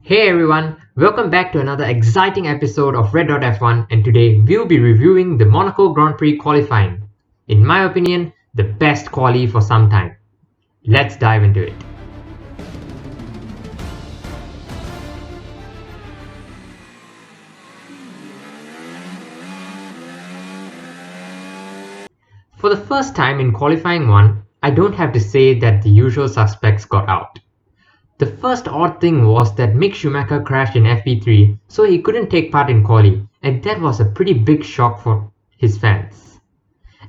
Hey everyone, welcome back to another exciting episode of Red Dot F1, and today we'll be reviewing the Monaco Grand Prix Qualifying. In my opinion, the best quali for some time. Let's dive into it. For the first time in Qualifying 1, I don't have to say that the usual suspects got out. The first odd thing was that Mick Schumacher crashed in FP3, so he couldn't take part in quali, and that was a pretty big shock for his fans.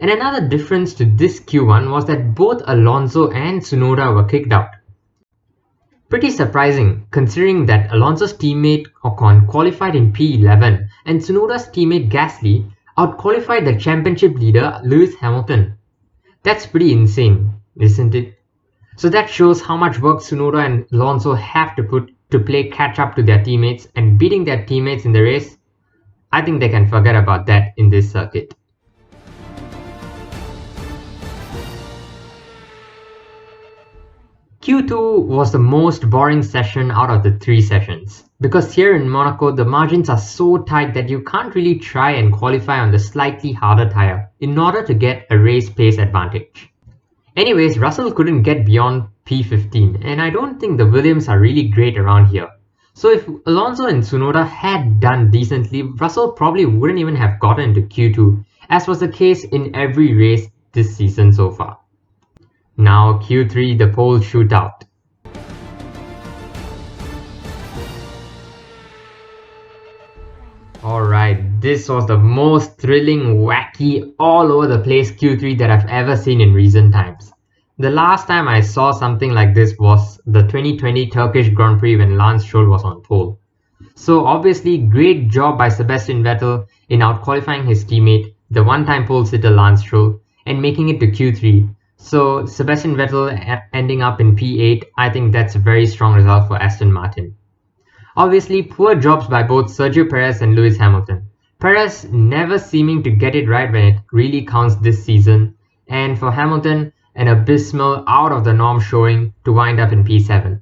And another difference to this Q1 was that both Alonso and Tsunoda were kicked out. Pretty surprising, considering that Alonso's teammate Ocon qualified in P11 and Tsunoda's teammate Gasly out-qualified the championship leader Lewis Hamilton. That's pretty insane, isn't it? So that shows how much work Tsunoda and Alonso have to put to play catch up to their teammates, and beating their teammates in the race. I think they can forget about that in this circuit. Q2 was the most boring session out of the 3 sessions, because here in Monaco the margins are so tight that you can't really try and qualify on the slightly harder tyre in order to get a race pace advantage. Anyways, Russell couldn't get beyond P15, and I don't think the Williams are really great around here. So if Alonso and Tsunoda had done decently, Russell probably wouldn't even have gotten into Q2, as was the case in every race this season so far. Now Q3, the pole shootout. Alright, this was the most thrilling, wacky, all over the place Q3 that I've ever seen in recent times. The last time I saw something like this was the 2020 Turkish Grand Prix when Lance Stroll was on pole. So obviously, great job by Sebastian Vettel in out-qualifying his teammate, the one-time pole sitter Lance Stroll, and making it to Q3. So Sebastian Vettel ending up in P8, I think that's a very strong result for Aston Martin. Obviously, poor jobs by both Sergio Perez and Lewis Hamilton. Perez never seeming to get it right when it really counts this season, and for Hamilton, an abysmal out-of-the-norm showing to wind up in P7.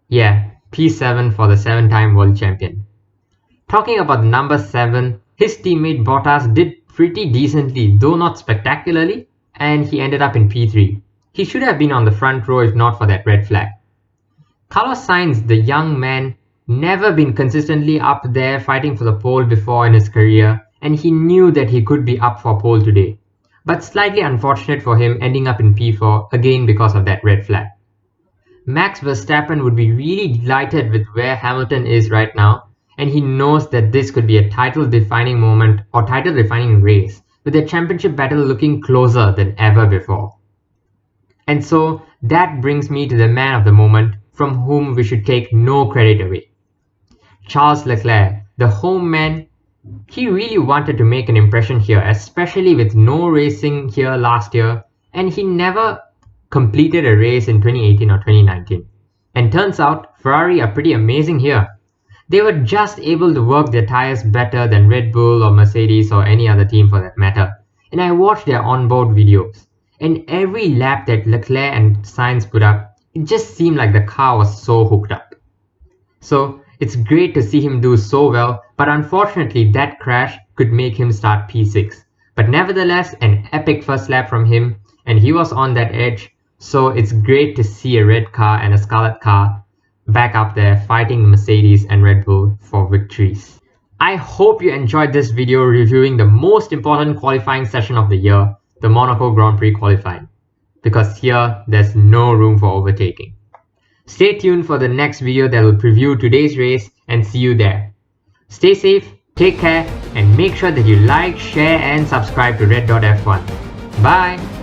Yeah, P7 for the 7-time world champion. Talking about number 7, his teammate Bottas did pretty decently, though not spectacularly, and he ended up in P3. He should have been on the front row if not for that red flag. Carlos Sainz, the young man, never been consistently up there fighting for the pole before in his career, and he knew that he could be up for pole today. But slightly unfortunate for him ending up in P4 again because of that red flag. Max Verstappen would be really delighted with where Hamilton is right now, and he knows that this could be a title-defining moment or title-defining race, with the championship battle looking closer than ever before. And so that brings me to the man of the moment, from whom we should take no credit away. Charles Leclerc, the home man. He really wanted to make an impression here, especially with no racing here last year, and he never completed a race in 2018 or 2019. And turns out, Ferrari are pretty amazing here. They were just able to work their tyres better than Red Bull or Mercedes or any other team for that matter. And I watched their onboard videos, and every lap that Leclerc and Sainz put up, it just seemed like the car was so hooked up. So it's great to see him do so well, but unfortunately that crash could make him start P6. But nevertheless, an epic first lap from him, and he was on that edge, so it's great to see a red car and a scarlet car back up there fighting Mercedes and Red Bull for victories. I hope you enjoyed this video reviewing the most important qualifying session of the year, the Monaco Grand Prix Qualifying, because here there's no room for overtaking. Stay tuned for the next video that will preview today's race, and see you there. Stay safe, take care, and make sure that you like, share and subscribe to Red Dot F1. Bye!